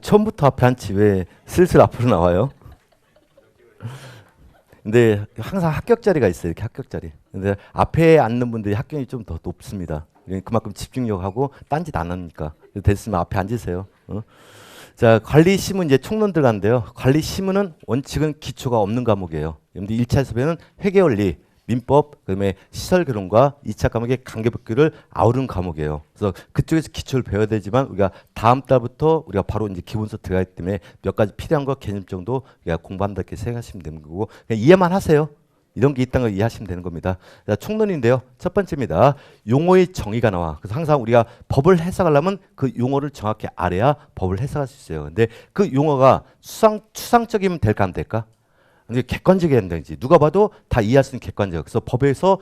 처음부터 앞에 앉지 왜 슬슬 앞으로 나와요? 근데 항상 합격 자리가 있어요. 이렇게 합격 자리. 근데 앞에 앉는 분들이 합격이 좀 더 높습니다. 그만큼 집중력하고 딴짓 안 하니까. 됐으면 앞에 앉으세요. 어? 자, 관리 시문 이제 총론 들어가는데요. 관리 시문은 원칙은 기초가 없는 과목이에요. 여러분들 1차 수업에는 회계 원리, 민법, 그다음에 시설 개론과 2차 과목의 관계법규를 아우르는 과목이에요. 그래서 그쪽에서 기초를 배워야 되지만 우리가 다음 달부터 우리가 바로 이제 기본서 들어가기 때문에 몇 가지 필요한 거 개념 정도 우리가 공부한다 이렇게 생각하시면 되는 거고 그냥 이해만 하세요. 이런 게 있다는 걸 이해하시면 되는 겁니다. 자, 총론인데요. 첫 번째입니다. 용어의 정의가 나와. 그래서 항상 우리가 법을 해석하려면 그 용어를 정확히 알아야 법을 해석할 수 있어요. 근데 그 용어가 추상적이면 될까 안 될까? 근데 객관적이어야 된다든지 누가 봐도 다 이해할 수 있는 객관적. 그래서 법에서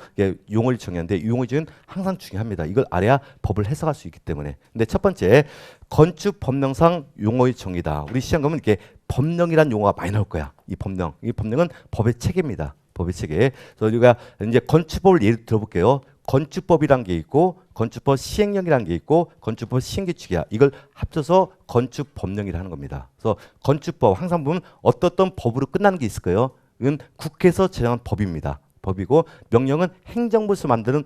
용어를 정의하는데 이 용어의 정의는 항상 중요합니다. 이걸 알아야 법을 해석할 수 있기 때문에. 근데 첫 번째 건축 법령상 용어의 정의다. 우리 시험 가면 이렇게 법령이란 용어가 많이 나올 거야. 이 법령은 법의 체계입니다. 법의 체계. 그래서 우리가 이제 건축법을 예를 들어볼게요. 건축법이란 게 있고 건축법 시행령이라는 게 있고 건축법 시행규칙이야. 이걸 합쳐서 건축법령이라 하는 겁니다. 그래서 건축법 항상 보면 어떤 법으로 끝나는 게 있을 거예요. 이건 국회에서 제정한 법입니다. 법이고 명령은 행정부에서 만드는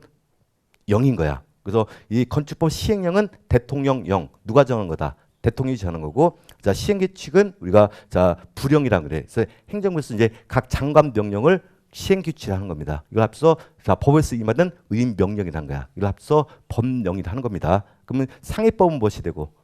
영인 거야. 그래서 이 건축법 시행령은 대통령령 누가 정한 거다. 대통령이 정하는 거고 자 시행규칙은 우리가 자 부령이라 그래. 그래서 행정부에서 이제 각 장관 명령을 시행규칙을 하는 겁니다. 이걸 합쳐서 자, 법에서 임하는 의인명령이라는 거야. 이걸 합쳐서 법령이라 하는 겁니다. 그러면 상위법은 무엇이 되고?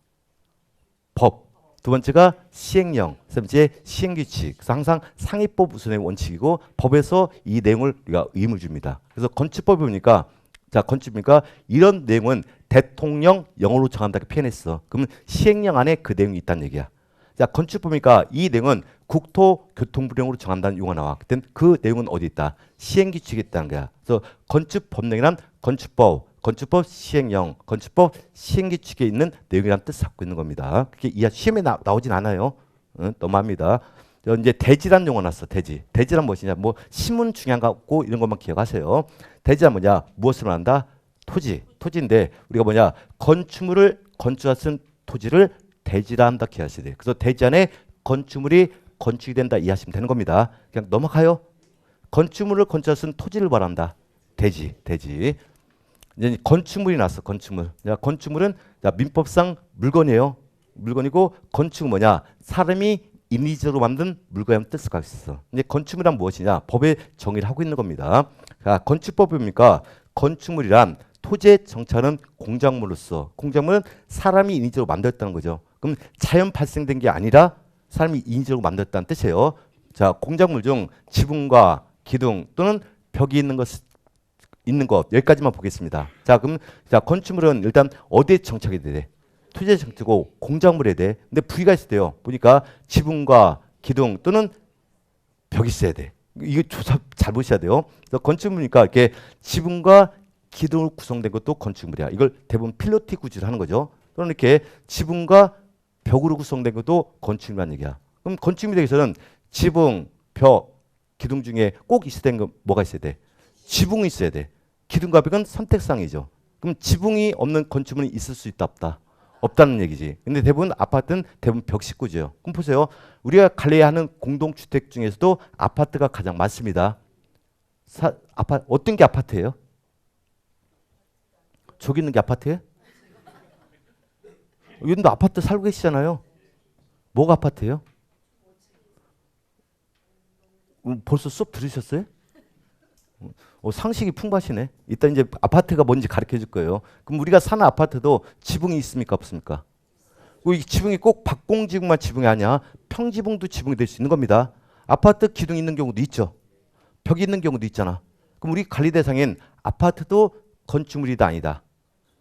법. 두 번째가 시행령. 세 번째 시행규칙. 그래서 항상 상위법 우선의 원칙이고 법에서 이 내용을 우리가 의무를 줍니다. 그래서 건축법이 보니까 자 건축이니까 이런 내용은 대통령 영어로 정한다 이렇게 표현했어. 그러면 시행령 안에 그 내용이 있다는 얘기야. 자 건축법이니까 이 내용은 국토교통부령으로 정한다는 용어가 나와. 그때 그 내용은 어디 있다? 시행규칙에 있다는 거야. 그래서 건축법령이란 건축법 시행령, 건축법 시행규칙에 있는 내용이란 뜻을 갖고 있는 겁니다. 그게 시험에 나오진 않아요. 너무합니다. 이제 대지란 용어 났어. 대지란 무엇이냐? 뭐 신문 중요한 거 같고 이런 것만 기억하세요. 대지란 뭐냐? 무엇을 말한다? 토지인데 우리가 뭐냐? 건축물을 건축할 수 있는 토지를 대지라 한다 기억하셔야 돼요. 그래서 대지 안에 건축물이 건축이 된다 이해하시면 되는 겁니다. 그냥 넘어가요. 건축물을 건축할 수 있는 토지를 말한다. 대지. 이제 건축물이 났어. 건축물. 자, 건축물은 자, 민법상 물건이에요. 물건이고 건축은 뭐냐? 사람이 인위적으로 만든 물건이라는 뜻을 갖고 있어. 이제 건축물이란 무엇이냐? 법의 정의를 하고 있는 겁니다. 자, 건축법입니까? 건축물이란 토지에 정착하는 공작물로서 공작물은 사람이 인위적으로 만들었다는 거죠. 그럼 자연 발생된 게 아니라 사람이 인위적으로 만들었다는 뜻이에요. 자, 공작물 중 지붕과 기둥 또는 벽이 있는 것 여기까지만 보겠습니다. 자, 그럼 자 건축물은 일단 어디에 정착이 돼? 토지에 정착하고 공작물에 돼. 근데 부위가 있어야 돼요. 보니까 지붕과 기둥 또는 벽이 있어야 돼. 이거 조사 잘 보셔야 돼요. 그래서 건축물이니까 이렇게 지붕과 기둥으로 구성된 것도 건축물이야. 이걸 대부분 필로티 구조를 하는 거죠. 또는 이렇게 지붕과 벽으로 구성된 것도 건축물이라는 얘기야. 그럼 건축물에 대해서는 지붕, 벽, 기둥 중에 꼭 있어야 되는 건 뭐가 있어야 돼? 지붕이 있어야 돼. 기둥과 벽은 선택상이죠. 그럼 지붕이 없는 건축물이 있을 수 있다 없다? 없다는 얘기지. 근데 대부분 아파트는 대부분 벽식구죠. 그럼 보세요. 우리가 관리하는 공동주택 중에서도 아파트가 가장 많습니다. 어떤 게 아파트예요? 저기 있는 게 아파트예요? 여기도 아파트 살고 계시잖아요. 뭐가 아파트예요? 벌써 수업 들으셨어요? 상식이 풍부하시네. 일단 이제 아파트가 뭔지 가르쳐 줄 거예요. 그럼 우리가 사는 아파트도 지붕이 있습니까? 없습니까? 이 지붕이 꼭 박공지붕만 지붕이 아니야. 평지붕도 지붕이 될 수 있는 겁니다. 아파트 기둥이 있는 경우도 있죠. 벽이 있는 경우도 있잖아. 그럼 우리 관리 대상인 아파트도 건축물이다 아니다.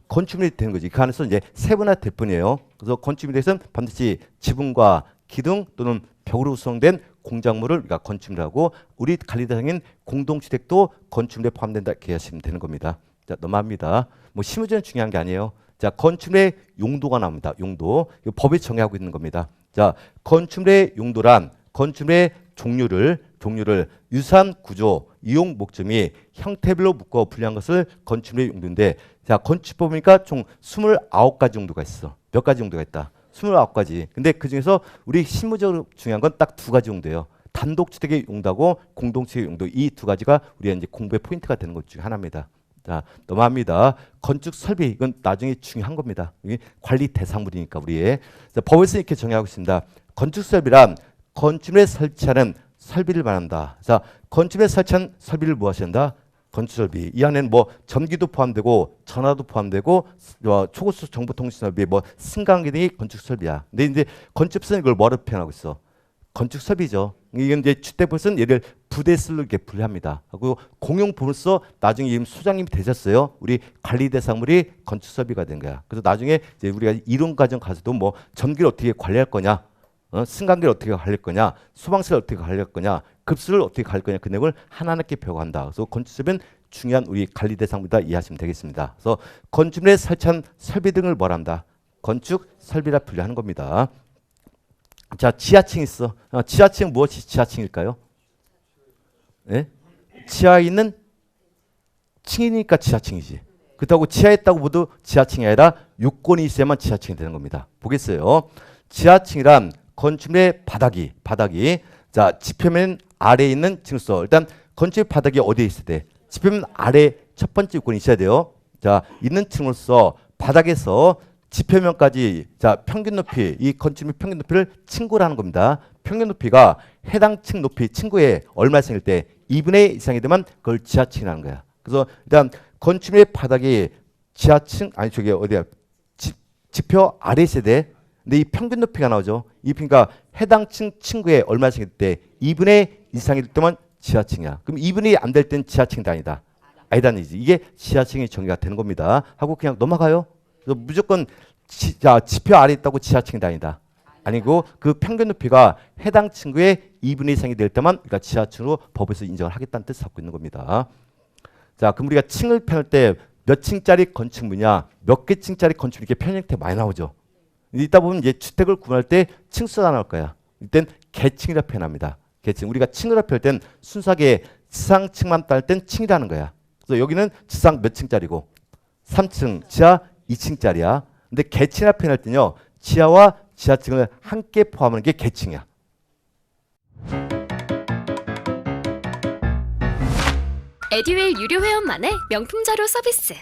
건축물이 되는 거지. 그 안에서 이제 세분화 될 뿐이에요. 그래서 건축물에 대해서는 반드시 지붕과 기둥 또는 벽으로 구성된 공작물을 우리가 건축물하고 우리 관리 대상인 공동주택도 건축물에 포함된다 이렇게 하시면 되는 겁니다. 자, 넘어갑니다. 뭐 실무적인 중요한 게 아니에요. 자, 건축물의 용도가 나옵니다. 용도. 이거 법에 정의하고 있는 겁니다. 자, 건축물의 용도란 건축물의 종류를 유사한 구조, 이용 목적이 형태별로 묶어 분류한 것을 건축물의 용도인데 자, 건축법이니까 총 29가지 정도가 있어. 몇 가지 정도가 있다? 29가지. 근데 그 중에서 우리 실무적으로 중요한 건 딱 두 가지 정도예요. 단독주택의 용도하고 공동주택의 용도 이 두 가지가 우리가 이제 공부의 포인트가 되는 것 중에 하나입니다. 자, 넘어갑니다. 건축 설비 이건 나중에 중요한 겁니다. 이게 관리 대상물이니까 우리의 자, 법에서 이렇게 정의하고 있습니다. 건축 설비란 건축물에 설치하는 설비를 말한다. 자, 건축물에 설치한 설비를 무엇이 한다? 건축 설비. 이 안에는 뭐 전기도 포함되고 전화도 포함되고 초고속 정보통신 설비, 뭐 승강기 등이 건축 설비야. 근데 이제 건축법은 이걸 뭐로 표현하고 있어? 건축 설비죠. 이건 이제 주택법은 얘를 부대설로 이렇게 분류합니다. 그리고 공용부로서 나중에 이름 소장님이 되셨어요. 우리 관리 대상물이 건축 설비가 된 거야. 그래서 나중에 이제 우리가 이론 과정 가서도 뭐 전기를 어떻게 관리할 거냐, 승강기를 어떻게 관리할 거냐, 소방시를 어떻게 관리할 거냐, 급수를 어떻게 관리할 거냐 그 내용을 하나하나께 배워간다. 그래서 건축 설비는 중요한 우리 관리 대상물이다 이해하시면 되겠습니다. 그래서 건축물에 설치한 설비 등을 뭐란다? 건축 설비라 분류하는 겁니다. 자, 지하층 있어. 지하층 무엇이 지하층일까요? 네? 지하에 있는 층이니까 지하층이지. 그렇다고 지하에 있다고 모두 지하층이 아니라 요건이 있어야만 지하층이 되는 겁니다. 보겠어요. 지하층이란 건축물의 바닥이 자, 지표면 아래에 있는 층수. 일단 건축 바닥이 어디에 있어야 돼? 지표면 아래 첫 번째 요건이 있어야 돼요. 자, 있는 층으로서 바닥에서 지표면까지 자 평균 높이 이 건축물 평균 높이를 층고를 하는 겁니다. 평균 높이가 해당 층 높이 층고에 얼마 이상일 때 2분의 1 이상이 되면 그걸 지하층이라는 거야. 그래서 일단 건축물의 바닥이 지하층 아니 저기 어디야 지표 아래 있어야 돼. 근데 이 평균 높이가 나오죠. 이 그러니까 해당 층 층고에 얼마 이상일 때 2분의 1 이상일 때만 지하층이야. 그럼 2분의 1 안 될 땐 지하층이 아니다. 아니다는 얘기지. 이게 지하층이 정의가 되는 겁니다. 하고 그냥 넘어가요. 그래서 무조건 지표 아래 있다고 지하층이 다니다. 아니고 그 평균 높이가 해당 층구의 2분의 1 이상이 될 때만 그러니까 지하층으로 법에서 인정을 하겠다는 뜻을 갖고 있는 겁니다. 자, 그럼 우리가 층을 표현할 때 몇 층짜리 건축물이냐, 몇 개 층짜리 건축물 이렇게 표현 형태 많이 나오죠. 이따 보면 이제 주택을 구분할 때 층수가 나올 거야. 이땐 계층이라 표현합니다. 계층. 우리가 층이라 표현할 땐 순수하게 지상층만 딸 땐 층이라는 거야. 그래서 여기는 지상 몇 층짜리고 3층, 지하 2층짜리야. 근데 계층이라 표현할 때는요. 지하와 지하층을 함께 포함하는 게 계층이야. 에듀윌 유료 회원만의 명품 자료 서비스.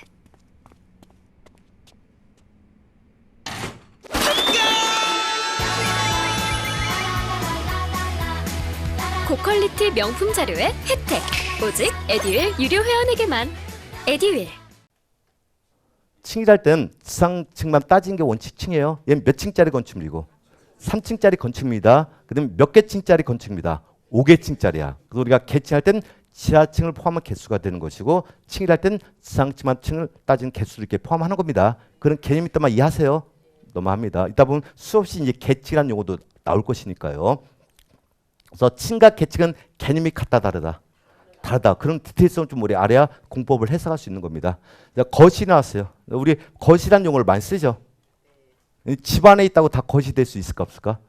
고퀄리티 명품 자료의 혜택. 오직 에듀윌 유료 회원에게만. 에듀윌. 층이랄 땐 지상층만 따진 게 원칙층이에요. 얘는 몇 층짜리 건축물이고 3층짜리 건축물이다. 그다음에 몇 개 층짜리 건축물이다. 5개 층짜리야. 그래서 우리가 계층할 땐 지하층을 포함한 개수가 되는 것이고 층이랄 땐 지상층만 층을 따진 개수를 이렇게 포함하는 겁니다. 그런 개념 있다만 이해하세요. 넘어갑니다. 이따 보면 수없이 이제 계층이라는 용어도 나올 것이니까요. 그래서 층과 계층은 개념이 같다 다르다. 그런 디테일성을 좀 우리 알아야 공법을 해석할 수 있는 겁니다. 거실이 나왔어요. 우리 거실이라는 용어를 많이 쓰죠. 집 안에 있다고 다 거실이 될 수 있을까 없을까?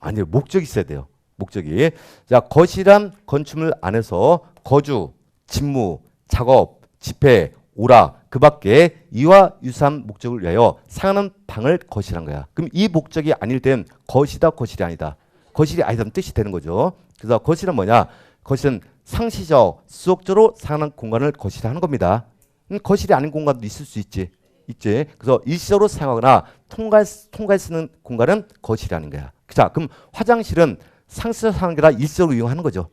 아니요. 목적이 있어야 돼요. 목적이. 자, 거실이란 건축물 안에서 거주, 직무, 작업, 집회, 오락 그 밖에 이와 유사한 목적을 위하여 사용하는 방을 거실한 거야. 그럼 이 목적이 아닐 땐 거실이다 거실이 아니다. 거실이 아니다는 뜻이 되는 거죠. 그래서 거실은 뭐냐? 거실은 상시적, 수적으로 사용하는 공간을 거실하는 겁니다. 거실이 아닌 공간도 있을 수 있지. 그래서 일시적으로 사용하거나 통과에 쓰는 공간은 거실이 아닌 거야. 자, 그럼 화장실은 상시적 사용하는 게 아니라 일시적으로 이용하는 거죠.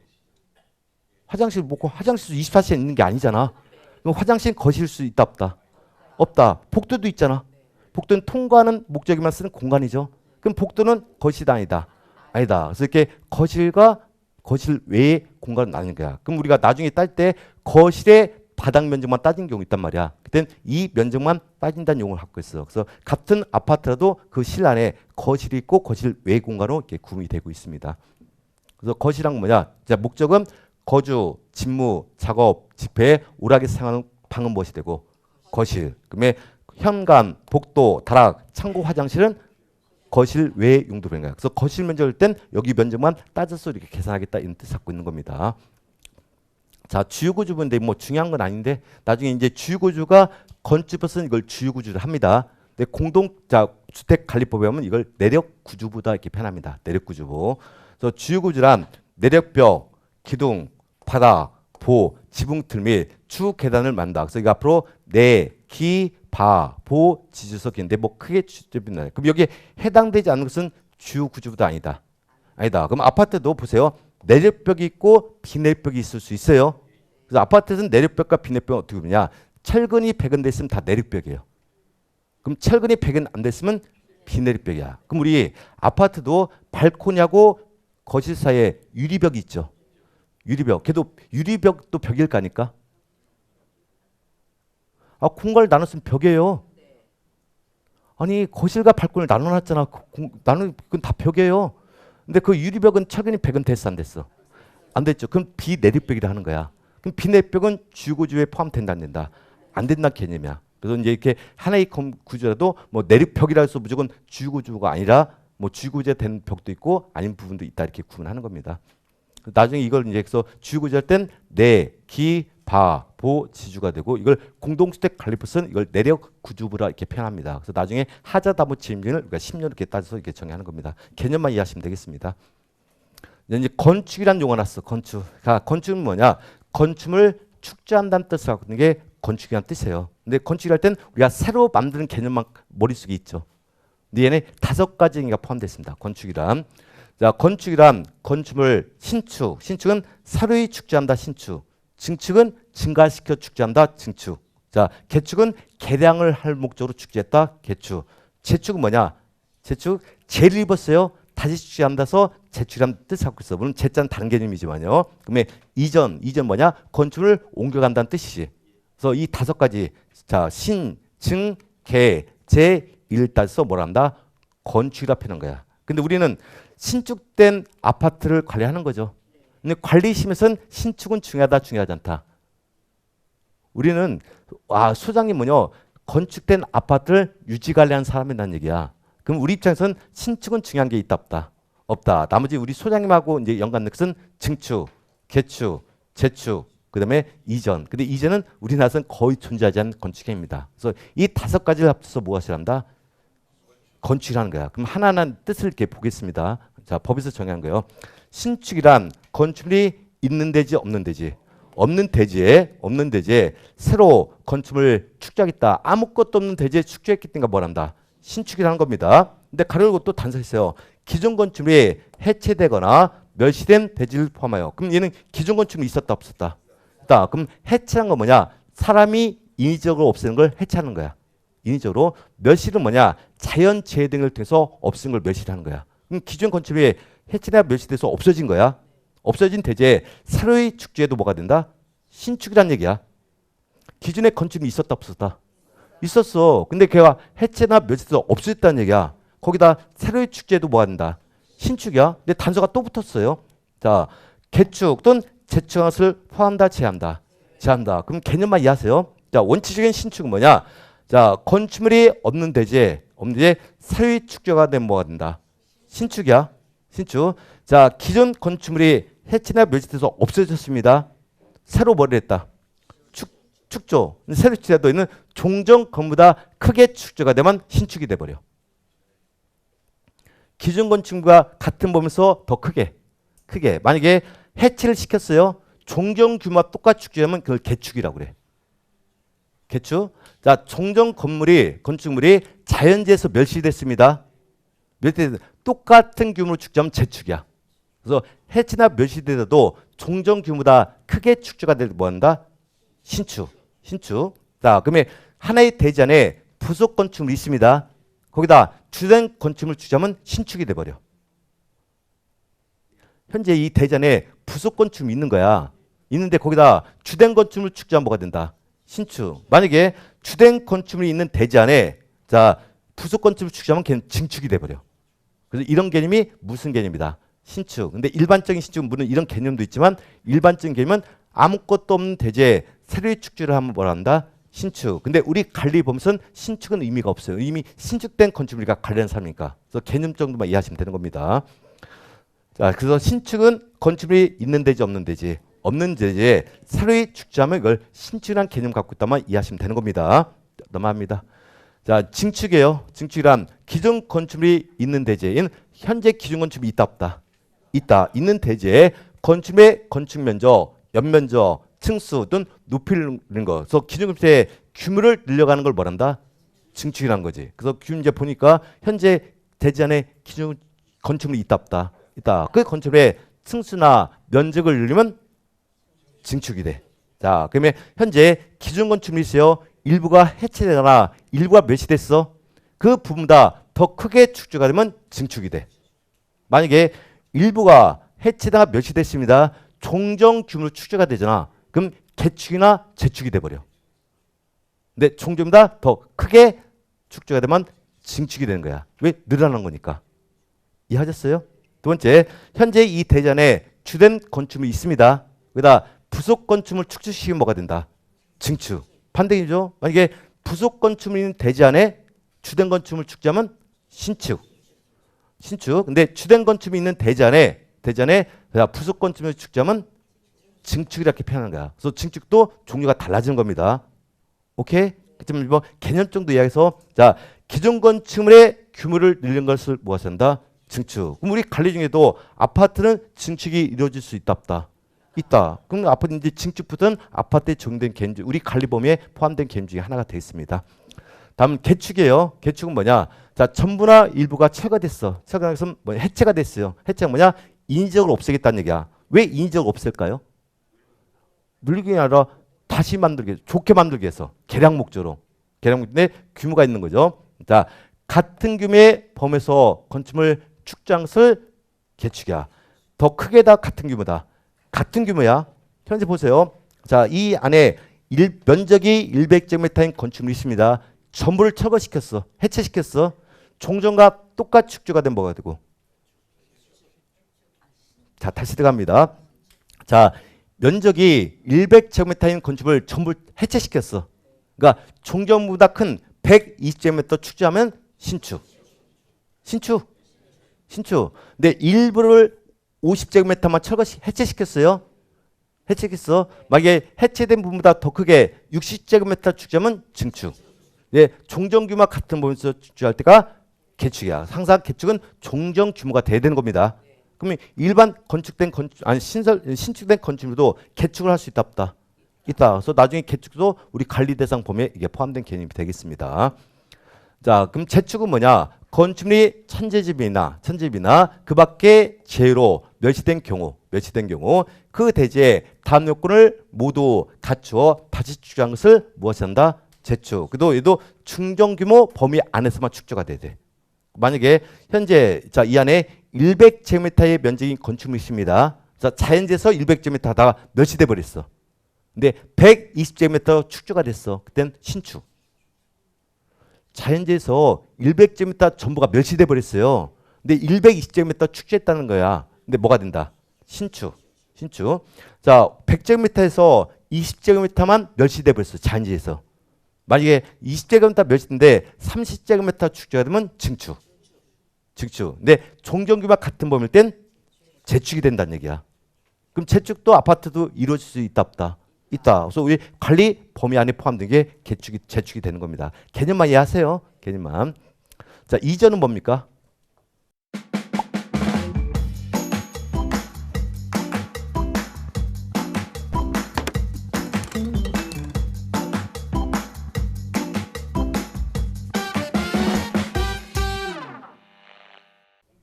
화장실 먹고 화장실 24시간 있는 게 아니잖아. 그럼 화장실은 거실일 수 있다 없다? 없다. 복도도 있잖아. 복도는 통과하는 목적에만 쓰는 공간이죠. 그럼 복도는 거실이 아니다. 그래서 이렇게 거실과 거실 외의 공간을 나누는 거야. 그럼 우리가 나중에 딸 때 거실의 바닥 면적만 따진 경우 있단 말이야. 그땐 이 면적만 따진다는 용어를 갖고 있어. 그래서 같은 아파트라도 그 실 안에 거실이 있고 거실 외 공간으로 이렇게 구분이 되고 있습니다. 그래서 거실은 뭐냐? 자, 목적은 거주, 직무, 작업, 집회, 오락에 사용하는 방은 무엇이 되고 거실. 그다음에 현관, 복도, 다락, 창고, 화장실은 거실 외 용도로 된 거야. 그래서 거실 면적일 땐 여기 면적만 따져서 이렇게 계산하겠다 이런 뜻을 갖고 있는 겁니다. 자, 주유구조인데 뭐 중요한 건 아닌데 나중에 이제 주유구조가 건축법은 이걸 주유구조를 합니다. 근데 주택관리법에 보면 이걸 내력구조부다 이렇게 표현합니다. 내력구조부. 그래서 주요구조란 내력벽, 기둥, 바닥, 보, 지붕틀 및 추 계단을 만다. 그래서 이거 앞으로 내, 기, 바, 보, 지주석인데 뭐 크게 주제입니다. 그럼 여기에 해당되지 않는 것은 주요 구조부도 아니다. 아니다. 그럼 아파트도 보세요. 내력벽이 있고 비내력벽이 있을 수 있어요. 그래서 아파트에서는 내력벽과 비내력벽은 어떻게 보냐? 철근이 백은돼 있으면 다 내력벽이에요. 그럼 철근이 백은 안 됐으면 비내력벽이야. 그럼 우리 아파트도 발코니하고 거실 사이에 유리벽이 있죠. 유리벽. 걔도 유리벽도 벽일 거 아닙니까? 아, 공간을 나눴으면 벽이에요. 아니, 거실과 발코니를 나눠놨잖아. 그건 다 벽이에요. 근데 그 유리벽은 철근이 백은 됐어, 안 됐어? 안 됐죠. 그럼 비내력벽이라 하는 거야. 그럼 비내력벽은 주거구조에 포함된다, 안 된다? 안 된다는 개념이야. 그래서 이제 이렇게 하나의 구조라도 뭐 내력벽이라 해서 무조건 주거구조가 아니라 뭐 주거구조에 된 벽도 있고 아닌 부분도 있다 이렇게 구분하는 겁니다. 나중에 이걸 이제 그래서 주거구조 할 땐 내, 기, 바, 보, 지주가 되고 이걸 공동주택관리법은 이걸 내력구조부라 이렇게 표현합니다. 그래서 나중에 하자담보 지임률을 우리가 10년 이렇게 따져서 이렇게 정의하는 겁니다. 개념만 이해하시면 되겠습니다. 이제 건축이란 용어가 났어. 건축. 건축은 뭐냐? 건축을 축조한다는 뜻을 갖고 있는 게 건축이라는 뜻이에요. 근데 건축을 할 땐 우리가 새로 만드는 개념만 머릿속에 있죠. 근데 얘네 5가지가 포함되어 있습니다. 건축이란. 자, 건축이란 건축물 신축. 신축은 새로이 축조한다. 신축. 증축은 증가시켜 축조한다. 증축. 자, 개축은 개량을 할 목적으로 축조했다. 개축. 재축은 뭐냐? 재축 재를 입었어요. 다시 축조한다서 재축이라는 뜻을 갖고 있어. 물론 재자는 다른 개념이지만요. 그러면 이전 뭐냐? 건축을 옮겨간다는 뜻이지. 그래서 이 5가지 자, 신, 증, 개, 재, 일 따서 뭐라 한다? 건축이라 표현한 거야. 근데 우리는 신축된 아파트를 관리하는 거죠. 근데 관리심에서는 신축은 중요하다, 중요하지 않다. 우리는 소장님 뭐냐? 건축된 아파트를 유지 관리하는 사람이란 얘기야. 그럼 우리 입장에서는 신축은 중요한 게 있다, 없다? 없다. 나머지 우리 소장님하고 이제 연관된 것은 증축, 개축, 재축, 그다음에 이전. 근데 이전은 우리나라에서는 거의 존재하지 않는 건축행위입니다. 그래서 이 5가지를 합쳐서 무엇을 한다? 건축이라는 거야. 그럼 하나하나 뜻을 이렇게 보겠습니다. 자, 법에서 정의한 거예요. 신축이란 건축물이 있는 데지 없는 데지. 없는 대지에 새로 건축물을 축조하겠다. 아무것도 없는 대지에 축조했기 때문에 뭘 한다? 신축이라는 겁니다. 근데 가려고 또 단서했어요. 기존 건축물이 해체되거나 멸시된 대지를 포함하여. 그럼 얘는 기존 건축물이 있었다 없었다? 그럼 해체한 건 뭐냐? 사람이 인위적으로 없애는 걸 해체하는 거야. 인위적으로. 멸시는 뭐냐? 자연재해 등을 통해서 없애는 걸 멸시하는 거야. 그럼 기존 건축물이 해체나 멸시돼서 없어진 거야. 없어진 대지에 새로이 축조해도 뭐가 된다? 신축이란 얘기야. 기존의 건축물이 있었다 없었다? 있었어. 근데 걔가 해체나 멸시돼서 없어졌다는 얘기야. 거기다 새로이 축조해도 뭐가 된다? 신축이야. 근데 단서가 또 붙었어요. 자, 개축 또는 재축한 것을 포함한다, 제한다. 제한다. 그럼 개념만 이해하세요. 자, 원칙적인 신축은 뭐냐? 자, 건축물이 없는 대지에 새로이 축조가 되면 뭐가 된다? 신축이야. 신축. 자, 기존 건축물이 해체나 멸시돼서 없어졌습니다. 새로 뭐를 했다? 축조. 새로 축조해도 있는 종전 건물보다 크게 축조가 되면 신축이 돼버려. 기존 건축물과 같은 범위에서 더 크게. 만약에 해체를 시켰어요. 종전 규모와 똑같이 축조하면 그걸 개축이라고 그래. 개축. 자, 종전 건축물이 자연재해에서 멸시됐습니다. 똑같은 규모로 축조하면 재축이야. 그래서 해체나 멸시되더라도 종전 규모보다 크게 축조가 되면 뭐한다? 신축. 자, 그러면 하나의 대지 안에 부속 건축물이 있습니다. 거기다 주된 건축물 축조하면 신축이 돼버려. 현재 이 대지 안에 부속 건축물이 있는 거야. 있는데 거기다 주된 건축물 축조하면 뭐가 된다? 신축. 만약에 주된 건축물이 있는 대지 안에 자, 부속 건축물 축조하면 걔는 증축이 돼버려. 그래서 이런 개념이 무슨 개념이다? 신축. 근데 일반적인 신축은 물론 이런 개념도 있지만 일반적인 개념은 아무것도 없는 대지에 새로이 축조를 하면 뭐라 한다? 신축. 근데 우리 관리 보면서 신축은 의미가 없어요. 이미 신축된 건축물이가 관리하는 사람이니까. 그래서 개념 정도만 이해하시면 되는 겁니다. 자, 그래서 신축은 건축물이 있는 대지 없는 대지. 없는 대지에 새로이 축조하면 이걸 신축이라는 개념 갖고 있다만 이해하시면 되는 겁니다. 넘어갑니다. 자, 증축이에요. 증축이란 기존 건축물이 있는 대지에는 현재 기존 건축물이 있다 없다. 있다. 있는 대지에 건축물의 건축 면적, 연면적, 층수 또는 높이를 늘리는 거. 그래서 기존 건축물의 규모를 늘려가는 걸 뭐란다? 증축이라는 거지. 그래서 이제 보니까 현재 대지 안에 기존 건축물이 있다 없다. 있다. 그 건축물의 층수나 면적을 늘리면 증축이 돼. 자, 그러면 현재 기존 건축물이 있어요. 일부가 해체되거나 일부가 멸시됐어. 그 부분보다 더 크게 축소가 되면 증축이 돼. 만약에 일부가 해체다가 멸시됐습니다. 종전 규모로 축소가 되잖아. 그럼 개축이나 재축이 돼버려. 근데 종전보다 더 크게 축소가 되면 증축이 되는 거야. 왜? 늘어나는 거니까. 이해하셨어요? 두 번째, 현재 이 대전에 주된 건축물이 있습니다. 그러다 부속 건축물 축소시키면 뭐가 된다? 증축. 반대이죠. 만약에 부속 건축물이 있는 대지 안에 주된 건축물 축소하면 신축. 신축. 근데 주된 건축물이 있는 대지 안에 부속 건축물 축소하면 증축 이렇게 표현하는 거야. 그래서 증축도 종류가 달라지는 겁니다. 오케이? 그럼 뭐 개념 정도 이야기해서 자, 기존 건축물의 규모를 늘리는 것을 무엇을 한다? 증축. 그럼 우리 관리 중에도 아파트는 증축이 이루어질 수 있다 없다? 있다. 그럼 아파트 이제 증축부터는 아파트에 적용된 개념, 우리 관리 범위에 포함된 개념 중에 하나가 되겠습니다. 다음 개축이에요. 개축은 뭐냐? 자, 전부나 일부가 체가됐어. 체가돼서 뭐 해체가 됐어요. 해체가 뭐냐? 인위적으로 없애겠다는 얘기야. 왜 인위적으로 없앨까요? 늘리기 아니라 다시 만들기 위해서, 좋게 만들기 위해서 개량 목적으로. 개량 목적인데 규모가 있는 거죠. 자, 같은 규모의 범위에서 건축물 축장을 개축이야. 더 크게다 같은 규모다. 같은 규모야. 현재 보세요. 자, 이 안에 면적이 100제곱미터인 건축물이 있습니다. 전부를 철거시켰어. 해체시켰어. 종전과 똑같이 축조가 된 뭐가 되고. 자, 다시 들어갑니다. 자, 면적이 100제곱미터인 건축물을 전부 해체시켰어. 그러니까 종전보다 큰 120제곱미터 축조하면 신축. 신축. 신축. 근데 일부를 50제곱미터만 해체시켰어요. 해체시켰어. 만약에 해체된 부분보다 더 크게 60제곱미터 축조하면 증축. 예, 종전 규모와 같은 범위에서 축조할 때가 개축이야. 항상 개축은 종전 규모가 돼야 되는 겁니다. 그러면 일반 신축된 건축물도 개축을 할 수 있다 없다? 있다. 그래서 나중에 개축도 우리 관리 대상 범위에 이게 포함된 개념이 되겠습니다. 자, 그럼 재축은 뭐냐? 건축물이 천재집이나 그 밖에 재로 멸시된 경우 그 대지에 다음 요건을 모두 갖추어 다시 축조한 것을 무엇이 한다? 재축. 그래도 얘도 중정 규모 범위 안에서만 축조가 돼야 돼. 만약에 현재 자, 이 안에 100제곱미터의 면적인 건축물이 있습니다. 자, 자연재에서 100제곱미터 하다가 멸시돼 버렸어. 근데 120제곱미터 축조가 됐어. 그땐 신축. 자연재에서 100제곱미터 전부가 멸시돼 버렸어요. 근데 120제곱미터 축조했다는 거야. 근데 뭐가 된다? 신축. 신축. 자, 100제곱미터에서 20제곱미터만 멸시돼 버렸어. 자연재에서. 만약에 20제곱미터 멸시인데 30제곱미터 축조가 되면 증축. 증축. 근데 종전규모와 같은 범위일 땐 재축이 된다는 얘기야. 그럼 재축도 아파트도 이루어질 수 있다 없다? 있다. 그래서 우리 관리 범위 안에 포함된 게 재축이 되는 겁니다. 개념만 이해하세요. 개념만. 자, 이전은 뭡니까?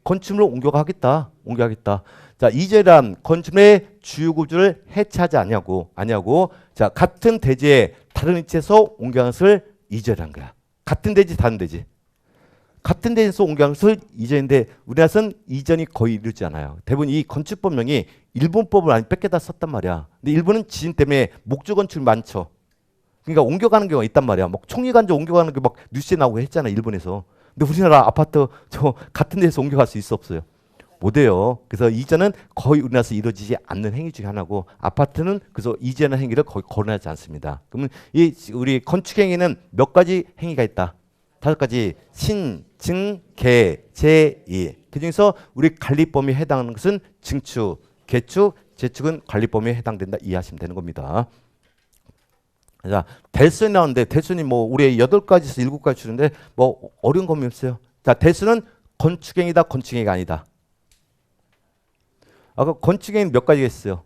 건축물을 옮겨가겠다. 자, 이전이란 건축물의 주요 구조를 해체하지 아니하고 자, 같은 대지에 다른 위치에서 옮겨가는 것을 이전이란 거야. 같은 대지, 다른 대지. 같은 대지에서 옮겨가는 것을 이전인데 우리나라에서는 이전이 거의 이루어지지 않아요. 대부분 이 건축법령이 일본법을 많이 뺏겨다 썼단 말이야. 근데 일본은 지진 때문에 목조 건축이 많죠. 그러니까 옮겨가는 경우가 있단 말이야. 막 총리관저 옮겨가는 게 막 뉴스에 나오고 했잖아, 일본에서. 근데 우리나라 아파트 저 같은 데서 옮겨갈 수 있어 없어요? 못해요. 그래서 이전은 거의 우리나라에서 이루어지지 않는 행위 중에 하나고 아파트는 그래서 이전의 행위를 거의 거론하지 않습니다. 그러면 이 우리 건축 행위는 몇 가지 행위가 있다. 5가지 신, 증, 개, 제, 이. 그중에서 우리 관리 범위에 해당하는 것은 증축, 개축, 재축은 관리 범위에 해당된다 이해하시면 되는 겁니다. 자, 대선이 나오는데 대선이 뭐 우리 8가지에서 7가지 주는데 뭐 어려운 검이 없어요. 자, 대선은 건축행위다, 건축행위가 아니다. 아까 건축행위 몇 가지가 있어요?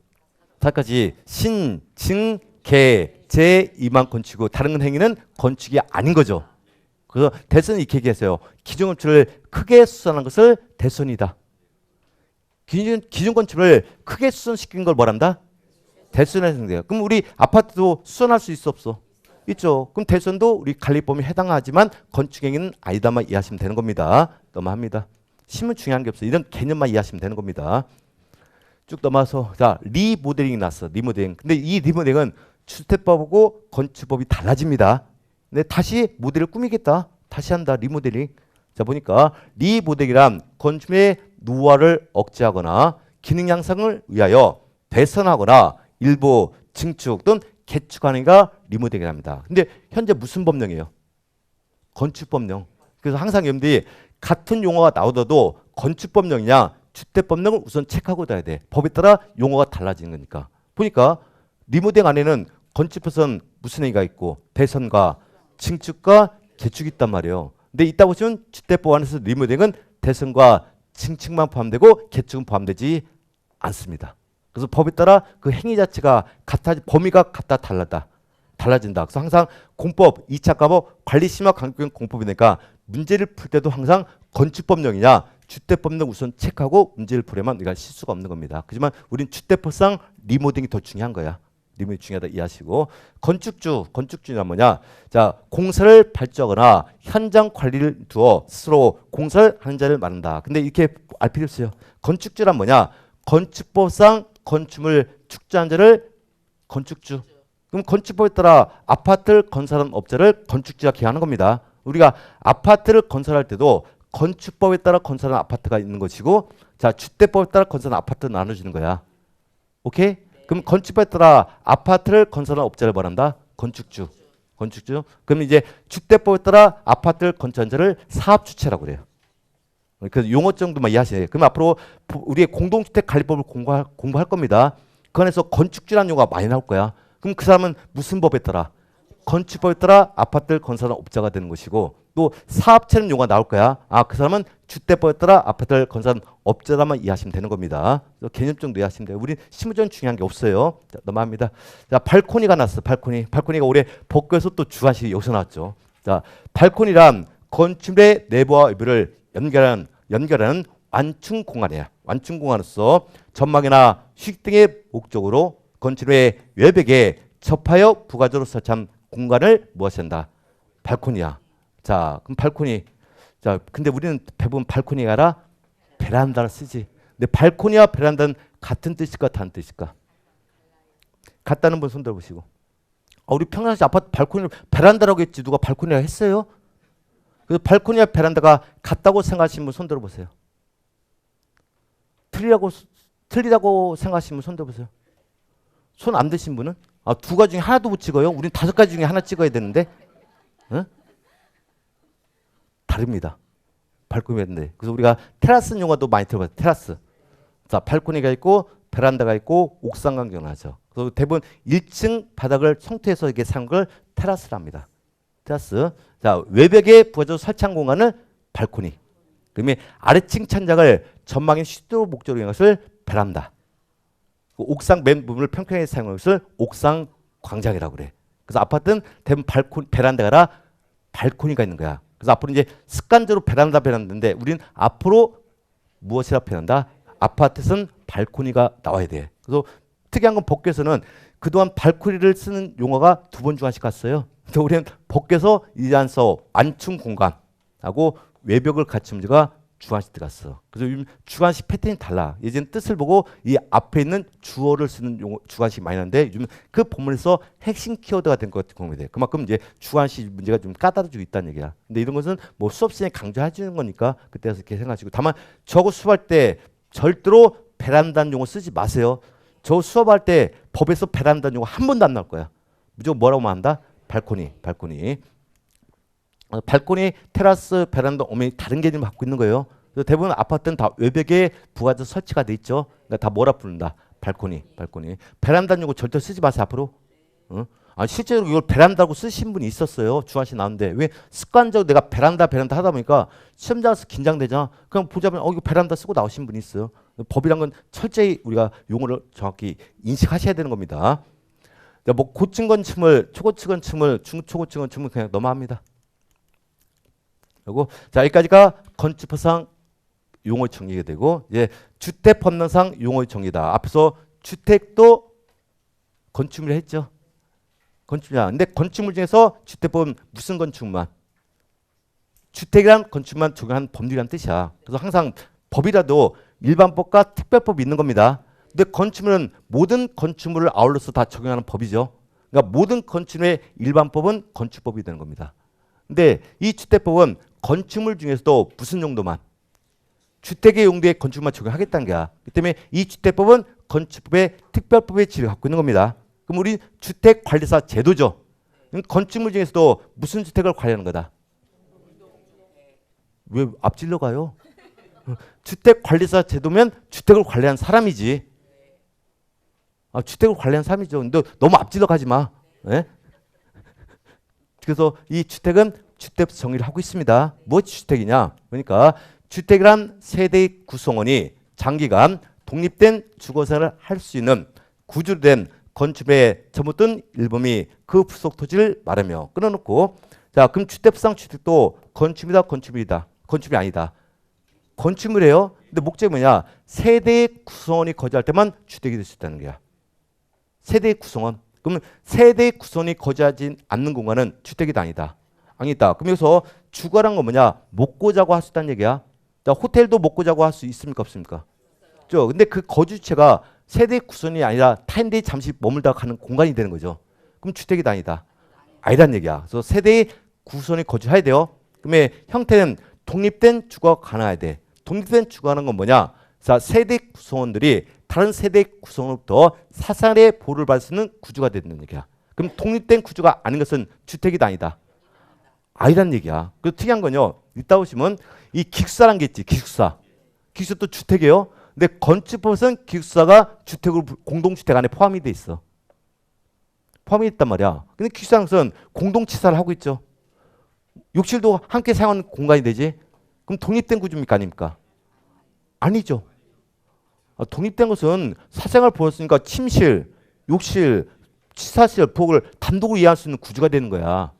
4가지. 신, 증, 개, 제, 이만 건축이고 다른 행위는 건축이 아닌 거죠. 그래서 대선은 이렇게 얘기했어요. 기존 건축을 크게 수선한 것을 대선이다. 기존 건축을 크게 수선시킨 걸 뭐란다? 대선에 해당돼요. 그럼 우리 아파트도 수선할 수 있어 없어? 있죠. 그럼 대선도 우리 관리법에 해당하지만 건축행위는 아니다만 이해하시면 되는 겁니다. 넘어갑니다. 심은 중요한 게 없어요. 이런 개념만 이해하시면 되는 겁니다. 쭉 넘어와서 자 리모델링이 났어. 리모델링. 근데 이 리모델링은 주택법하고 건축법이 달라집니다. 근데 다시 모델을 꾸미겠다. 다시 한다. 리모델링. 자 보니까 리모델링이란 건축의 노화를 억제하거나 기능 향상을 위하여 개선하거나 일부 증축 또는 개축하는 게 리모델링입니다. 근데 현재 무슨 법령이에요? 건축법령. 그래서 항상 여러분들이 같은 용어가 나오더라도 건축법령이냐 주택법령을 우선 체크하고 다야 돼. 법에 따라 용어가 달라지는 거니까. 보니까 리모델링 안에는 건축법은 무슨 행위가 있고 대선과 증축과 개축이 있단 말이에요. 근데 이따 보시면 주택법 안에서 리모델링은 대선과 증축만 포함되고 개축은 포함되지 않습니다. 그래서 법에 따라 그 행위 자체가 범위가 달라진다. 그래서 항상 공법 2차 과목 관리심화 강경 공법이니까 문제를 풀 때도 항상 건축법령이냐 주택법령 우선 체크하고 문제를 풀려면 우리가 실수가 없는 겁니다. 하지만 우린 주택법상 리모델링이 더 중요한 거야. 리모델링이 중요하다 이해하시고 건축주는 뭐냐? 자 공사를 발주하거나 현장 관리를 두어 스스로 공사를 하는 자를 말한다. 근데 이렇게 알 필요 없어요. 건축주란 뭐냐? 건축법상 건축물 축조한 자를 건축주. 그럼 건축법에 따라 아파트를 건설하는 업자를 건축주라 기하는 겁니다. 우리가 아파트를 건설할 때도 건축법에 따라 건설하는 아파트가 있는 것이고 자 주택법에 따라 건설하는 아파트를 나눠주는 거야. 오케이? 그럼 건축법에 따라 아파트를 건설하는 업자를 말한다. 건축주. 그럼 이제 주택법에 따라 아파트를 건설한 자를 사업주체라고 그래요. 그래서 용어 정도만 이해하셔야 돼요. 그럼 앞으로 우리의 공동주택 관리법을 공부할 겁니다. 그 안에서 건축주라는 용어가 많이 나올 거야. 그럼 그 사람은 무슨 법에 따라? 건축법에 따라 아파트를 건설하는 업자가 되는 것이고 또 사업체는 용어가 나올 거야. 그 사람은 주택법에 따라 아파트를 건설하는 업자라만 이해하시면 되는 겁니다. 개념 정도 이해하시면 돼요. 우리 실무적인 중요한 게 없어요. 자, 넘어갑니다. 자, 발코니가 났어. 발코니가 올해 법규에서 또 주관식이 여기서 나왔죠. 자, 발코니란 건축물의 내부와 외부를 연결하는 완충 공간이야. 완충 공간으로서 전망이나 휴식 등의 목적으로 건축물의 외벽에 접하여 부가적으로 설치한 공간을 무엇한다? 발코니야. 자, 그럼 발코니. 자, 근데 우리는 대부분 발코니가 아니라 베란다를 쓰지. 근데 발코니와 베란다는 같은 뜻일까 다른 뜻일까? 같다는 분 손 들어보시고. 우리 평상시 아파트 발코니를 베란다라고 했지 누가 발코니라고 했어요? 그래서 발코니와 베란다가 같다고 생각하시는 분 손 들어보세요. 틀리다고 생각하시는 분 손 들어보세요. 손 안 드신 분은? 두 가지 중에 하나도 못 찍어요? 우린 5가지 중에 하나 찍어야 되는데? 응? 다릅니다. 발코니인데. 그래서 우리가 테라스 용어도 많이 들어봤어요. 테라스. 자, 발코니가 있고 베란다가 있고 옥상 간격을 하죠. 그래서 대부분 1층 바닥을 성토해서 이렇게 사용한 걸 테라스라 합니다. 테라스. 자, 외벽에 부가적으로 설치한 공간은 발코니. 그러면 아래층 천장을 전망의 시도 목적으로 이용한 것을 베란다. 옥상 맨 부분을 평평하게 사용한 것을 옥상 광장이라고 그래. 그래서 아파트는 대부분 베란다가 아니라 발코니가 있는 거야. 그래서 앞으로 이제 습관적으로 베란다인데 우리는 앞으로 무엇이라 표현한다? 아파트에서는 발코니가 나와야 돼. 그래서 특이한 건 법규에서는 그동안 발코니를 쓰는 용어가 2번 주관식 갔어요. 그래서 우리는 법규에서 이안서 완충 공간하고 외벽을 갖춘 문제가 주관식 들어갔어. 그래서 요즘 주관식 패턴이 달라. 예전 뜻을 보고 이 앞에 있는 주어를 쓰는 용어, 주관식이 많이 나는데 요즘 그 본문에서 핵심 키워드가 된 것 같은 경우에 돼. 그만큼 이제 주관식 문제가 좀 까다로워지고 있다는 얘기야. 근데 이런 것은 뭐 수업 시간에 강조해주는 거니까 그때서 이렇게 생각하시고 다만 저거 수업할 때 절대로 베란다는 용어 쓰지 마세요. 저 수업할 때 법에서 베란다는 용어 한 번도 안 나올 거야. 무조건 뭐라고 말한다? 발코니. 발코니, 테라스, 베란다 오면 다른 개념을 갖고 있는 거예요. 그래서 대부분 아파트는 다 외벽에 부가적 설치가 돼 있죠. 그러니까 다 뭐라 부른다? 발코니. 베란다는 용어 절대 쓰지 마세요 앞으로. 실제로 이걸 베란다고 쓰신 분이 있었어요. 주한시 나오는데 왜 습관적으로 내가 베란다 하다 보니까 시험장에서 긴장되잖아. 그냥 보자면 이거 베란다 쓰고 나오신 분이 있어요. 법이란 건 철저히 우리가 용어를 정확히 인식하셔야 되는 겁니다. 뭐 고층 건축물, 초고층 건축물, 중초고층 건축물 그냥 넘어갑니다. 그리고 자 여기까지가 건축법상 용어 정리가 되고 이제 주택법령상 용어 정리다. 앞에서 주택도 건축물 했죠. 건축물이야. 근데 건축물 중에서 주택법은 무슨 건축물만? 주택이란 건축물만 적용한 법률이란 뜻이야. 그래서 항상 법이라도 일반법과 특별법이 있는 겁니다. 근데 건축물은 모든 건축물을 아울러서 다 적용하는 법이죠. 그러니까 모든 건축물의 일반법은 건축법이 되는 겁니다. 근데 이 주택법은 건축물 중에서도 무슨 용도만? 주택의 용도에 건축물만 적용하겠다는 거야. 그렇기 때문에 이 주택법은 건축법의 특별법의 질을 갖고 있는 겁니다. 그럼 우리 주택관리사 제도죠. 건축물 중에서도 무슨 주택을 관리하는 거다? 왜 앞질러 가요? 주택관리사 제도면 주택을 관리하는 사람이지. 주택을 관리하는 사람이죠. 근데 너무 앞질러 가지 마. 네? 그래서 이 주택은 주택 정의를 하고 있습니다. 무엇이 주택이냐? 그러니까 주택이란 세대의 구성원이 장기간 독립된 주거생활을 할 수 있는 구조된 건축의 전부든 일범이 그 부속 토지를 말하며 끊어놓고 자 그럼 주택상 주택도 건축이다 건축물이다 건축이 아니다 건축물이에요. 근데 목적이 뭐냐? 세대의 구성원이 거주할 때만 주택이 될 수 있다는 거야. 세대의 구성원. 그러면 세대의 구성원이 거주하지 않는 공간은 주택이 아니다. 아니다. 그럼 여기서 주거란 건 뭐냐? 먹고 자고 할 수 있다는 얘기야. 자, 호텔도 먹고 자고 할 수 있습니까 없습니까? 죠. 근데 그 거주체가 세대 구성이 아니라 타인들이 잠시 머물다 가는 공간이 되는 거죠. 그럼 주택이 아니다. 아니란 얘기야. 그래서 세대의 구성이 거주해야 돼요. 그러면 형태는 독립된 주거가 가능해야 돼. 독립된 주거하는 건 뭐냐? 자, 세대 구성원들이 다른 세대 구성원으로부터 사상의 보호를 받을 수 있는 구조가 되는 얘기야. 그럼 독립된 구조가 아닌 것은 주택이 아니다. 아니란 얘기야. 그 특이한 건요. 이따 보시면 이 기숙사란 게 있지. 기숙사. 기숙사도 주택이에요. 근데 건축법에서는 기숙사가 주택으로 공동주택 안에 포함이 돼 있어. 포함이 있단 말이야. 근데 기숙사는 공동치사를 하고 있죠. 욕실도 함께 사용하는 공간이 되지. 그럼 독립된 구조입니까 아닙니까? 아니죠. 독립된 것은 사생활 보였으니까 침실, 욕실, 치사실, 부엌을 단독으로 이해할 수 있는 구조가 되는 거야.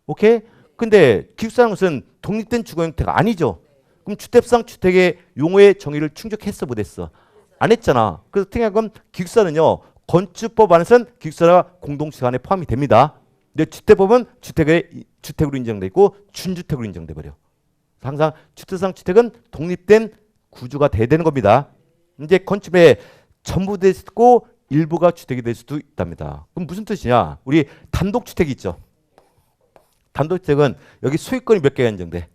오케이? 근데 기숙사라는 것은 독립된 주거 형태가 아니죠. 그럼 주택상 주택의 용어의 정의를 충족했어 못했어? 안 했잖아. 그래서 특이한 건 기숙사는요. 건축법 안에서는 기숙사가 공동주택 안에 포함이 됩니다. 근데 주택법은 주택으로 인정돼 있고 준주택으로 인정돼 버려. 항상 주택상 주택은 독립된 구조가 돼야 되는 겁니다. 이제 건축에 전부 될 수도 있고 일부가 주택이 될 수도 있답니다. 그럼 무슨 뜻이냐? 우리 단독주택이 있죠. 단독주택은 여기 소유권이 몇 개가 인정돼?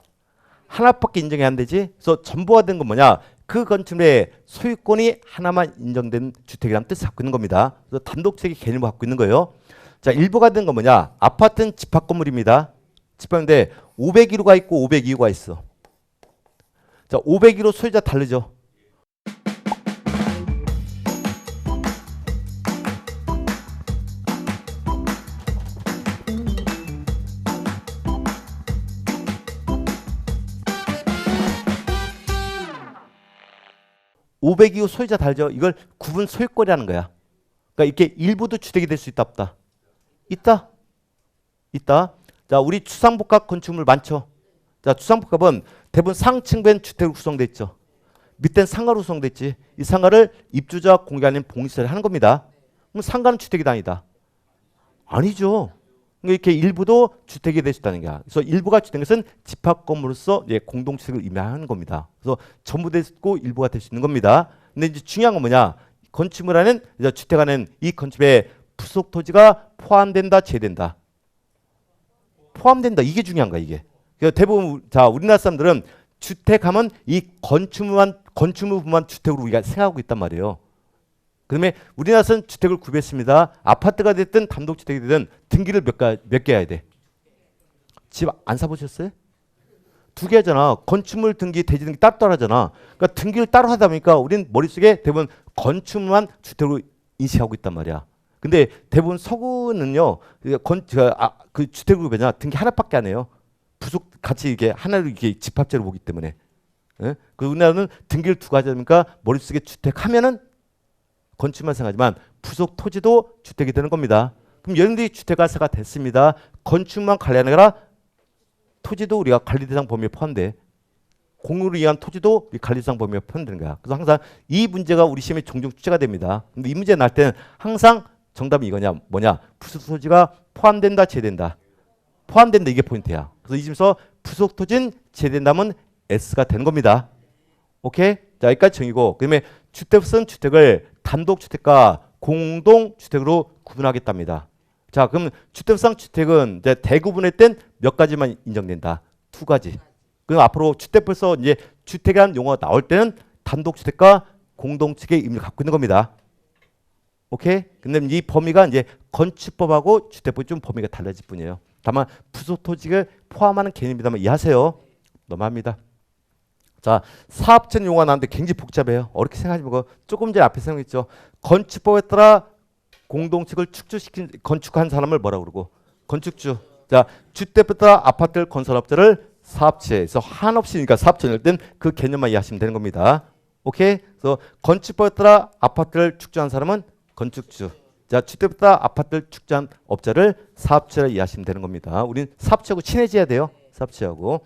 하나밖에 인정이 안 되지. 그래서 전부가 된 건 뭐냐? 그 건축의 소유권이 하나만 인정된 주택이라는 뜻을 갖고 있는 겁니다. 그래서 단독주택의 개념을 갖고 있는 거예요. 자, 일부가 된 건 뭐냐? 아파트는 집합 건물입니다. 집합인데 501호가 있고 502호가 있어. 자, 501호 소유자 다르죠. (502호) 소유자 다르죠. 이걸 구분 소유권이라는 거야. 그러니까 이렇게 일부도 주택이 될 수 있다 없다? 있다. 있다. 자, 우리 주상복합 건축물 많죠. 자, 주상복합은 대부분 상층된 주택으로 구성돼 있죠. 밑에는 상가로 구성돼 있지. 이 상가를 입주자 공개 아닌 봉시를 하는 겁니다. 그럼 상가는 주택이 아니다. 아니죠. 그러니까 이렇게 일부도 주택이 될 수 있다는 거야. 그래서 일부가 주택인 것은 집합 건물로서 공동주택을 의미하는 겁니다. 그래서 전부 될 수 있고 일부가 될 수 있는 겁니다. 근데 이제 중요한 건 뭐냐? 건축물 안에는 주택 안에는 이 건축의 부속 토지가 포함된다, 제외된다. 포함된다. 이게 중요한 거야, 이게. 그래서 대부분 자, 우리나라 사람들은 주택하면 이 건축물만 주택으로 우리가 생각하고 있단 말이에요. 그다음에 우리나라에서는 주택을 구별했습니다. 아파트가 됐든 단독주택이 됐든 등기를 몇 개 해야 돼? 집 안 사보셨어요? 2개 하잖아. 건축물 등기, 대지 등기 따로 하잖아. 그러니까 등기를 따로 하다 보니까 우리는 머릿속에 대부분 건축물만 주택으로 인식하고 있단 말이야. 근데 대부분 서구는요, 그 주택그룹이나 등기 하나밖에 안 해요. 부속 같이 이게 하나로 이게 집합제로 보기 때문에. 예? 그 우리나라는 등기를 두 가지 하니까 머릿속에 주택 하면은 건축만 생각하지만 부속 토지도 주택이 되는 겁니다. 그럼 여러분들이 주택가세가 됐습니다. 건축만 관리하는 거라 토지도 우리가 관리 대상 범위에 포함돼. 공유를 위한 토지도 우리 관리 대상 범위에 포함되는 거야. 그래서 항상 이 문제가 우리 시험에 종종 출제가 됩니다. 근데 이 문제 날 때는 항상 정답이 이거냐 뭐냐 부속 토지가 포함된다 제외된다. 포함된다 이게 포인트야. 그래서 이 점에서 부속 토지는 제외된다면 S가 되는 겁니다. 오케이? 자 여기까지 정의고 그다음에 주택은 주택을 단독주택과 공동주택으로 구분하겠답니다. 자 그럼 주택상 주택은 이제 대구분할 땐 몇 가지만 인정된다. 두 가지. 그럼 앞으로 주택부에서 이제 주택이라는 용어가 나올 때는 단독주택과 공동주택의 의미를 갖고 있는 겁니다. 오케이? 근데 이 범위가 이제 건축법하고 주택법이 좀 범위가 달라질 뿐이에요. 다만 부속 토지를 포함하는 개념이라면 이해하세요. 넘어갑니다. 자, 사업체 용어가 나왔는데 굉장히 복잡해요. 어렵게 생각하지 말고 조금 전에 앞에 생각했죠. 건축법에 따라 공동주택을 건축한 사람을 뭐라고 그러고 건축주. 자, 주택에 따라 아파트를 건설업자를 사업체에서 한없이니까 사업체일 땐 그 개념만 이해하시면 되는 겁니다. 오케이? 그래서 건축법에 따라 아파트를 축조한 사람은 건축주. 자, 주택에 따라 아파트를 축조한 업자를 사업체로 이해하시면 되는 겁니다. 우린 사업체하고 친해져야 돼요. 사업체하고.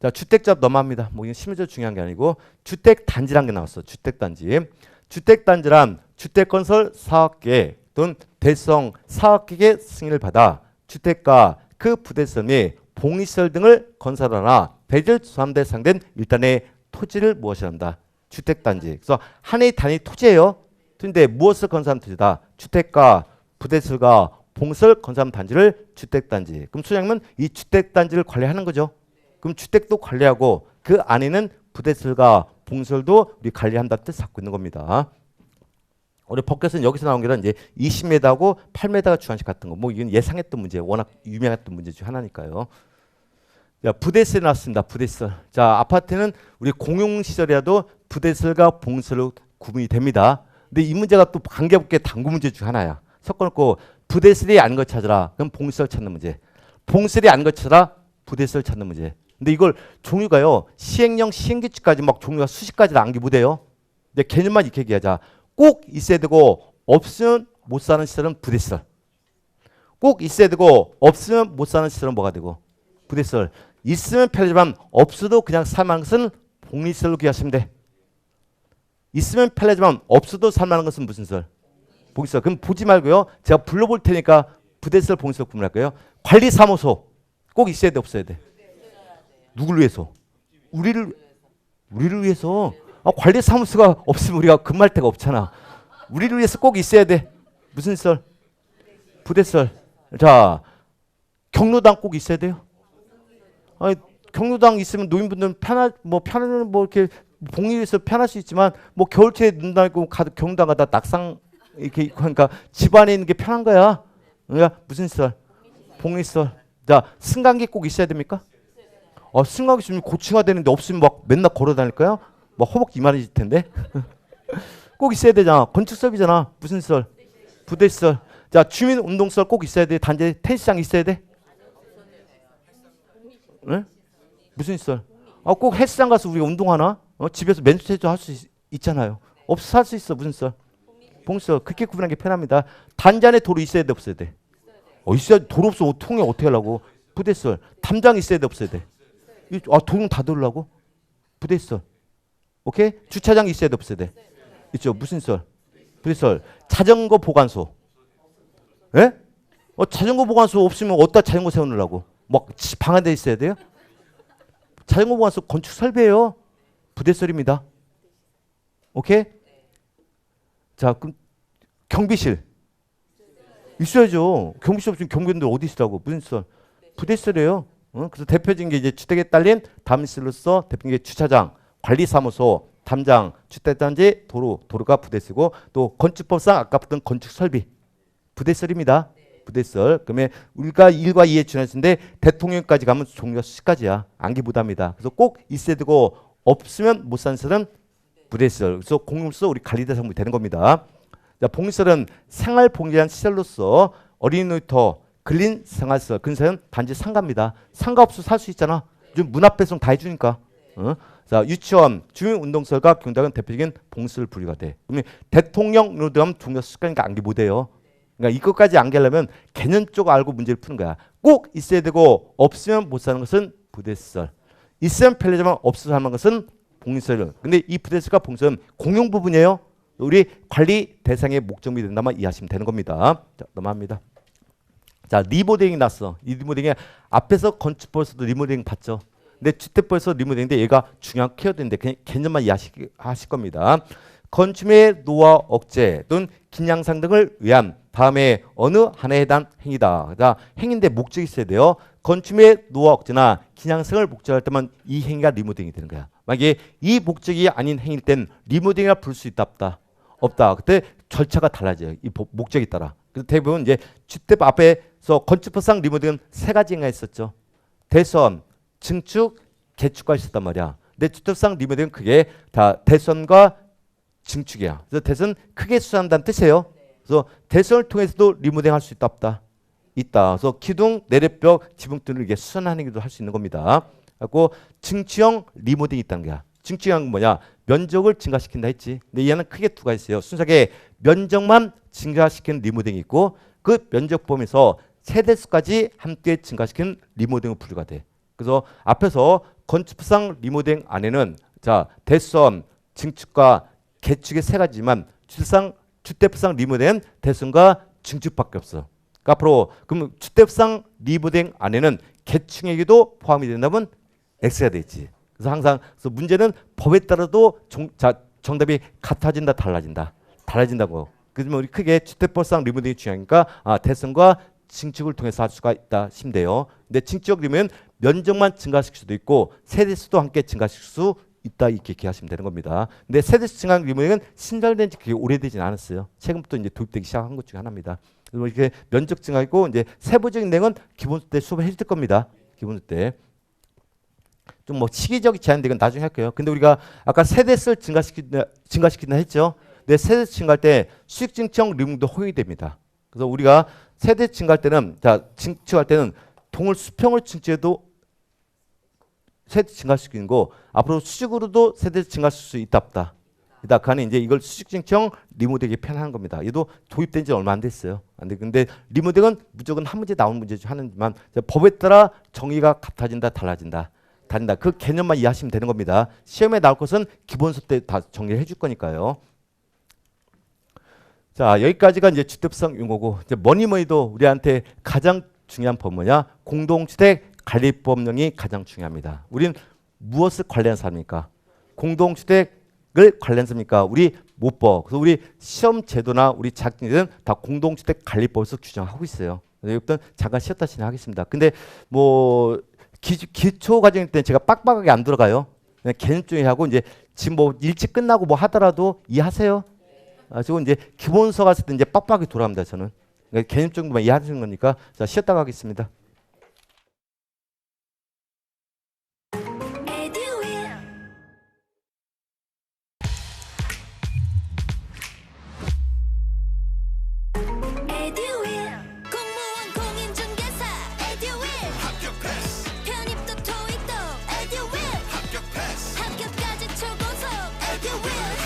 자, 주택조합 넘어갑니다. 뭐 이건 심리적으로 중요한 게 아니고 주택단지라는 게 나왔어. 주택단지. 주택단지란 주택건설 사업계 또는 대성 사업계획의 승인을 받아 주택과 그 부대시설 및 봉시설 등을 건설하나 배를 조합에 상된 일단의 토지를 무엇이라 한다. 주택단지. 그래서 하나의 단위 토지예요. 근데 무엇을 건설한 토지다. 주택과 부대시설과 봉시설 건설한 단지를 주택단지. 그럼 소장님은 이 주택단지를 관리하는 거죠. 그럼 주택도 관리하고 그 안에는 부대시설과 봉시설도 우리 관리한다 뜻을 갖고 있는 겁니다. 우리 법규에서는 여기서 나온 게 이제 20m하고 8m가 주관식 같은 거. 뭐 이건 예상했던 문제예요. 워낙 유명했던 문제 중 하나니까요. 자, 부대시설 나왔습니다. 부대시설. 자, 아파트는 우리 공용시설이라도 부대시설과 봉시설로 구분이 됩니다. 근데 이 문제가 또 관계없게 당구 문제 중 하나야. 섞어놓고 부대시설이 아닌 걸 찾으라. 그럼 봉시설 찾는 문제. 봉시설이 아닌 걸 찾으라. 부대시설 찾는 문제. 근데 이걸 종류가요. 시행령, 시행규칙까지 막 종류가 수십 가지를 암기 못해요. 근데 개념만 이렇게 얘기하자. 꼭 있어야 되고 없으면 못 사는 시설은 부대시설. 꼭 있어야 되고 없으면 못 사는 시설은 뭐가 되고 부대시설. 있으면 편리하지만 없어도 그냥 살만한 것은 복리시설로 기하시면 돼. 있으면 편리하지만 없어도 살만한 것은 무슨 시설? 복리시설. 그럼 보지 말고요. 제가 불러볼 테니까 부대시설, 복리시설 구분할 거예요. 관리사무소 꼭 있어야 돼 없어야 돼? 누구를 위해서? 우리를 위해서. 아, 관리사무소가 없으면 우리가 근무할 데가 없잖아. 우리를 위해서 꼭 있어야 돼. 무슨 시설? 부대시설. 자, 경로당 꼭 있어야 돼요. 아니, 경로당 있으면 노인분들은 편한 뭐 이렇게 복리에서 편할 수 있지만 뭐 겨울철에 눈 달고 경로당 가다 낙상 이렇게 그러니까 집 안에 있는 게 편한 거야. 그러니까 무슨 시설? 복리시설. 자, 승강기 꼭 있어야 됩니까? 승강기 있으면 고층화되는데 없으면 막 맨날 걸어 다닐 거야? 막 허벅지 이만해질 텐데. 꼭 있어야 되잖아. 건축설비잖아. 무슨 시설? 부대시설. 자, 주민운동시설 꼭 있어야 돼. 단지 테니스장 있어야 돼. 네? 무슨 시설? 꼭 헬스장 가서 우리가 운동하나? 집에서 맨투테도 할 수 있잖아요. 없어 할 수 있어. 무슨 시설? 봉시설. 그렇게 구분하는 게 편합니다. 단지 안에 도로 있어야 돼 없어야 돼? 있어야 도로 없으면 통행 어떻게 하려고? 부대시설. 담장 있어야 돼 없어야 돼? 도로 다 돌라고? 부대시설. 오케이? 주차장 있어야 돼 없어야 돼? 있죠. 무슨 시설? 부대시설. 자전거 보관소. 예? 자전거 보관소 없으면 어디다 자전거 세우느라고? 막 방 안에 있어야 돼요? 자전거 보관소 건축 설비예요. 부대시설입니다. 오케이? 자, 그럼 경비실 있어야죠. 경비실 없으면 경비원들 어디 있으라고? 무슨 시설? 부대시설이에요. 그래서 대표적인 게 이제 주택에 딸린 다음 시설로서 대표적인 게 주차장, 관리사무소, 담장, 주택단지, 도로가 부대시설이고 또 건축법상 아까 봤던 건축설비 부대시설입니다. 부대시설. 그러면 우리가 1과 2에 준했는데 대통령까지 가면 종류가 수십 가지야. 암기 못합니다. 그래서 꼭 있어야 되고 없으면 못 사는 시설은 부대시설. 그래서 공용시설 우리 관리대상이 되는 겁니다. 자, 봉시설은 생활 봉기한 시설로서 어린이 놀이터, 근린 생활시설, 근사는 단지 상가입니다. 상가 없어 살 수 있잖아. 요즘 문화 배송 다 해주니까. 자, 유치원, 주민운동시설과 경작은 대표적인 봉시설 분류가 돼. 그러면 대통령으로 되면 중요한 습관이니까 암기 못해요. 그러니까 이것까지 암기하려면 개념 쪽 알고 문제를 푸는 거야. 꼭 있어야 되고 없으면 못 사는 것은 부대시설. 있으면 편리하지만 없어서 하는 것은 봉시설. 근데 이 부대시설과 봉시설은 공용 부분이에요. 우리 관리 대상의 목적이 된다면 이해하시면 되는 겁니다. 자, 넘어갑니다. 자, 리모델링이 났어. 이 리모델링이 앞에서 건축법에서도 리모델링 봤죠. 근데 주택법에서 리모델링인데 얘가 중요한 키워드인데 그냥 개념만 이해하실 겁니다. 건축의 노화 억제 또는 긴양상 등을 위한 다음에 어느 하나에 해당 행위다. 자, 행위인데 목적이 있어야 돼요. 건축의 노화 억제나 긴양상을 목적할 때만 이 행위가 리모델링이 되는 거야. 만약에 이 목적이 아닌 행위일 땐 리모델링이라 부를 수 있다 없다? 없다. 그때 절차가 달라져요. 이 목적에 따라. 그래서 대부분 이제 주택 앞에서 건축법상 리모델링은 세 가지가 있었죠. 대선, 증축, 개축가 있었단 말이야. 근데 주택상 리모델링은 그게 다 대선과 증축이야. 그래서 대선 크게 수산한다는 뜻이에요. 그래서 대선을 통해서도 리모델링 할 수 있다 없다? 있다. 그래서 기둥, 내래벽, 지붕 등을 이게 수산하는 것도 할 수 있는 겁니다. 그리고 증축형 리모델링이 있다는 거야. 증축형은 뭐냐? 면적을 증가시킨다 했지. 근데 얘는 크게 두 가지 있어요. 순수하게 면적만 증가시키는 리모델링이 있고 그 면적 범위에서 세대수까지 함께 증가시키는 리모델링 분류가 돼. 그래서 앞에서 건축상 리모델링 안에는 자 대선, 증축과 개축의 세 가지지만 주택상 리모델링은 대선과 증축밖에 없어. 그러니까 앞으로 그럼 주택상 리모델링 안에는 개축액도 포함이 된다면 X가 되지. 그래서 항상 그래서 문제는 법에 따라도 정답이 같아진다 달라진다고. 그러면 우리 크게 주택법상 리모델링이 중요하니까 대선과 증축을 통해서 할 수가 있다 싶으면 돼요. 근데 증축 리모델링은 면적만 증가시킬 수도 있고 세대수도 함께 증가시킬 수 있다 이렇게 기하시면 되는 겁니다. 근데 세대수 증가 리모델링은 신설된 지 그렇게 오래되진 않았어요. 최근부터 이제 도입되기 시작한 것 중에 하나입니다. 그리고 이렇게 면적 증가있고 이제 세부적인 내용은 기본수 때 수업을 해줄 겁니다. 기본수 때. 좀 뭐 시기적인 제한인데 이건 나중에 할게요. 근데 우리가 아까 세대수를 증가시킨다 했죠. 근데 세대수 증가할 때 수익 증축형 리모델링도 허용이 됩니다. 그래서 우리가 세대 증가할 때는 증축할 때는 동을 수평을 증축해도 세대 증가시키는 거 앞으로 수직으로도 세대 증가할 수 있다 없다. 그러니까 이제 이걸 수직 증축형 리모델링에 편한 겁니다. 얘도 도입된 지 얼마 안 됐어요. 근데 리모델링은 무조건 한 문제 나오는 문제 중 하나지만 법에 따라 정의가 같아진다 달라진다. 그 개념만 이해하시면 되는 겁니다. 시험에 나올 것은 기본 수업 때 다 정리를 해줄 거니까요. 자, 여기까지가 이제 주택법상 용어고 이제 뭐니뭐니도 우리한테 가장 중요한 법 뭐냐? 공동주택 관리법령이 가장 중요합니다. 우리는 무엇을 관리하는 사람입니까? 공동주택을 관리하는 사람입니까? 우리 모법. 그래서 우리 시험 제도나 우리 자격증들은 다 공동주택 관리법에서 규정하고 있어요. 이것도 잠깐 쉬었다 진행하겠습니다. 근데 뭐 기초 과정일 때 제가 빡빡하게 안 들어가요. 그냥 개념적인 하고 이제 지금 뭐 일찍 끝나고 뭐 하더라도 이해하세요. 그리고 이제 기본서 갔을 때 이제 빡빡하게 돌아갑니다. 저는 그러니까 개념 정도만 이해하시는 거니까 자 쉬었다 가겠습니다. 합격까지 초고속 에듀윌